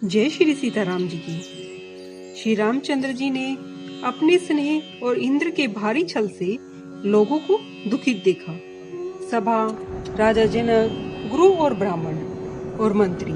जय श्री सीताराम जी की। श्री रामचंद्र जी ने अपने स्नेह और इंद्र के भारी छल से लोगों को दुखित देखा। सभा, राजा जनक, गुरु और ब्राह्मण और मंत्री,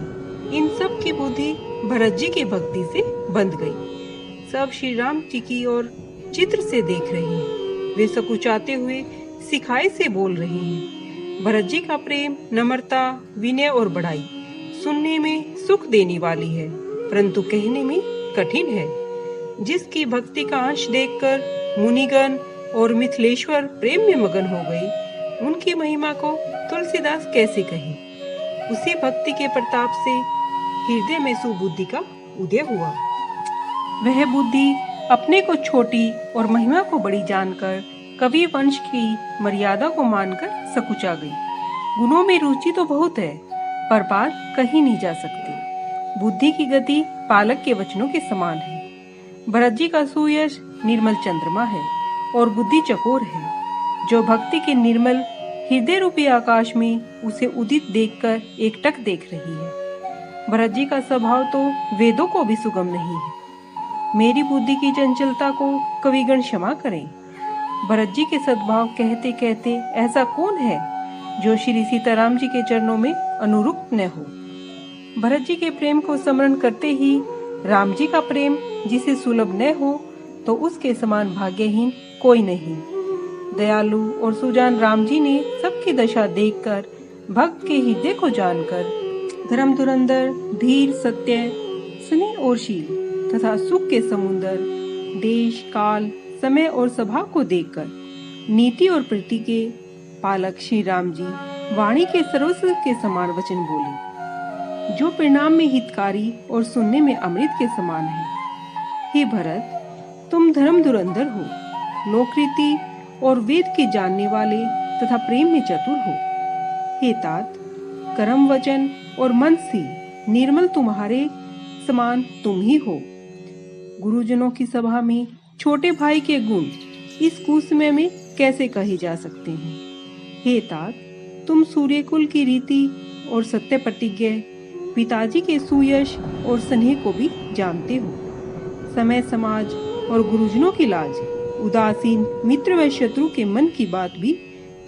इन सब की बुद्धि भरत जी की भक्ति से बंध गई। सब श्री राम जी की ओर चित्र से देख रहे हैं। वे सकुचाते हुए सिखाए से बोल रहे हैं। भरत जी का प्रेम, नम्रता, विनय और बड़ाई सुनने में सुख देने वाली है, परंतु कहने में कठिन है। जिसकी भक्ति का अंश देखकर मुनिगण और मिथिलेश्वर प्रेम में मगन हो गई, उनकी महिमा को तुलसीदास कैसे कहे। उसी भक्ति के प्रताप से हृदय में सुबुद्धि का उदय हुआ। वह बुद्धि अपने को छोटी और महिमा को बड़ी जानकर कवि वंश की मर्यादा को मानकर सकुचा गई। गुणों में रुचि तो बहुत है, पर पार कहीं नहीं जा सकती। बुद्धि की गति पालक के वचनों के समान है। भरत जी का सुयश निर्मल चंद्रमा है और बुद्धि चकोर है, जो भक्ति के निर्मल हृदय रूपी आकाश में उसे उदित देखकर एकटक देख रही है। भरत जी का स्वभाव तो वेदों को भी सुगम नहीं है। मेरी बुद्धि की चंचलता को कविगण क्षमा करें। भरत जी के सद्भाव कहते कहते ऐसा कौन है जो श्री सीताराम जी के चरणों में अनुरुक्त न हो। भरत जी के प्रेम को स्मरण करते ही राम जी का प्रेम जिसे सुलभ न हो, तो उसके समान भाग्यहीन कोई नहीं। दयालु और सुजान राम जी ने सबकी दशा देखकर, भक्त के हृदय को जानकर, धर्म धुरंधर, धीर, सत्य, स्नेह और शील तथा सुख के समुंदर, देश, काल, समय और सभा को देखकर, नीति और प्रति के पालक श्री राम जी वाणी के सर्वस्व के समान वचन बोले, जो परिणाम में हितकारी और सुनने में अमृत के समान है। हे भरत, तुम धर्म धुरंधर हो, लोकरीति और वेद के जानने वाले तथा प्रेम में चतुर हो। हे तात, कर्म, वचन और मन से निर्मल तुम्हारे समान तुम ही हो। गुरुजनों की सभा में छोटे भाई के गुण इस कुसमय में कैसे कहे जा सकते हैं। हे तात, तुम सूर्यकुल की रीति और सत्य प्रतिज्ञा, पिताजी के सुयश और स्नेह को भी जानते हो। समय, समाज और गुरुजनों की लाज, उदासीन मित्र व शत्रु के मन की बात भी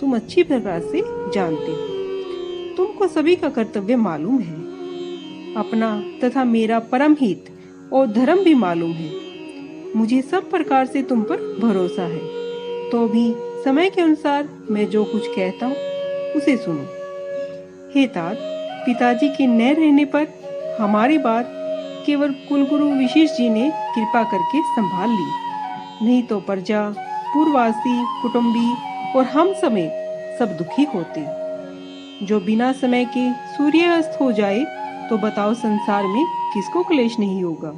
तुम अच्छी प्रकार से जानते हो। तुमको सभी का कर्तव्य मालूम है। अपना तथा मेरा परम हित और धर्म भी मालूम है। मुझे सब प्रकार से तुम पर भरोसा है, तो भी समय के अनुसार मैं जो कुछ कहता हूँ उसे सुनो। हे तात, पिताजी के न रहने पर हमारी बात केवल कुलगुरु विशिष्ट जी ने कृपा करके संभाल ली, नहीं तो प्रजा, पूर्ववासी, कुटुंबी और हम समेत सब दुखी होते। जो बिना समय के सूर्यास्त हो जाए तो बताओ संसार में किसको क्लेश नहीं होगा।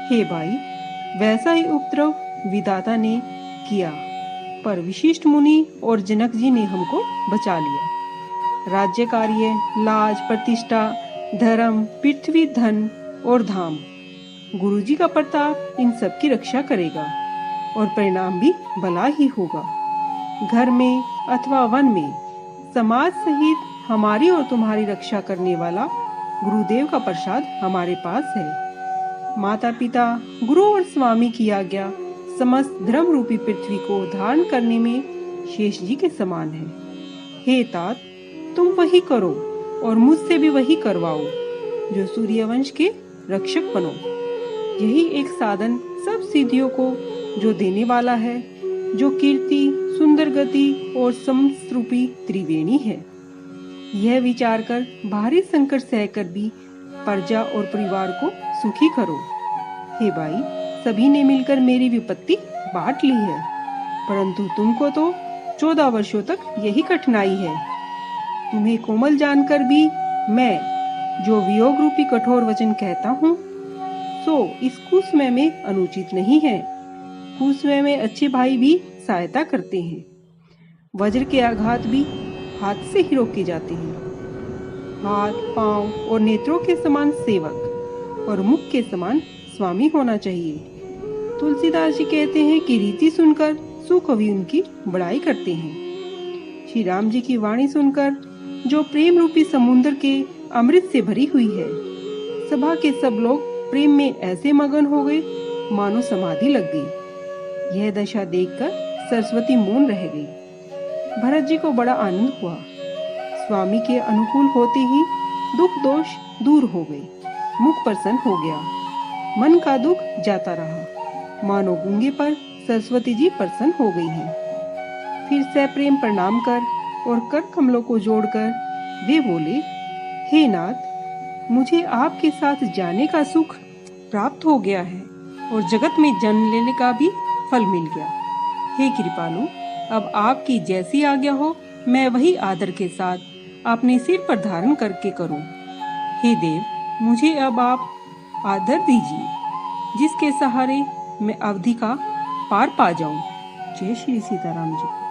हे भाई, वैसा ही उपद्रव विधाता ने किया, पर विशिष्ट मुनि और जनक जी ने हमको बचा लिया। राज्य कार्य, लाज, प्रतिष्ठा, धर्म, पृथ्वी, धन और धाम, गुरुजी का प्रताप इन सब की रक्षा करेगा और परिणाम भी भला ही होगा। घर में अथवा वन में समाज सहित हमारी और तुम्हारी रक्षा करने वाला गुरुदेव का प्रसाद हमारे पास है। माता पिता, गुरु और स्वामी की आज्ञा समस्त धर्म रूपी पृथ्वी को धारण करने में शेष जी के समान है। हे तात, तुम वही करो और मुझसे भी वही करवाओ, जो सूर्यवंश के रक्षक बनो। यही एक साधन सब सिद्धियों को जो देने वाला है, जो कीर्ति, सुंदर गति और समरूपी त्रिवेणी है। यह विचार कर भारी संकट सहकर भी प्रजा और परिवार को सुखी करो। हे भाई, सभी ने मिलकर मेरी विपत्ति बांट ली है, परंतु तुमको तो 14 वर्षों तक यही कठिनाई है। तुम्हें कोमल जानकर भी मैं जो वियोग रूपी कठोर वचन कहता हूँ, सो इस कुसमय में अनुचित नहीं है। कुसमय में अच्छे भाई भी सहायता करते हैं। वज्र के आघात भी हाथ से ही रोके जाते हैं। हाथ, पांव और नेत्रों के समान सेवक और मुख के समान स्वामी होना चाहिए। तुलसीदास जी कहते हैं कि रीति सुनकर सुकवि उनकी बड़ाई करते हैं। श्री राम जी की वाणी सुनकर जो प्रेम रूपी समुद्र के अमृत से भरी हुई है, सभा के सब लोग प्रेम में ऐसे मगन हो गए मानो समाधि लग गई। यह दशा देखकर सरस्वती मौन रह गई। भरत जी को बड़ा आनंद हुआ। स्वामी के अनुकूल होते ही दुख दोष दूर हो गए, मुख प्रसन्न हो गया, मन का दुख जाता रहा, मानो गूंगे पर सरस्वती जी प्रसन्न हो गई हैं। फिर सप्रेम प्रणाम कर और कर कमलों को जोड़कर वे बोले, हे नाथ, मुझे आपके साथ जाने का सुख प्राप्त हो गया है और जगत में जन्म लेने का भी फल मिल गया। हे कृपालु, अब आपकी जैसी आज्ञा हो मैं वही आदर के साथ अपने सिर पर धारण करके करूं। हे देव, मुझे अब आप आदर दीजिए जिसके सहारे मैं अवधि का पार पा जाऊं। जय श्री सीताराम जी।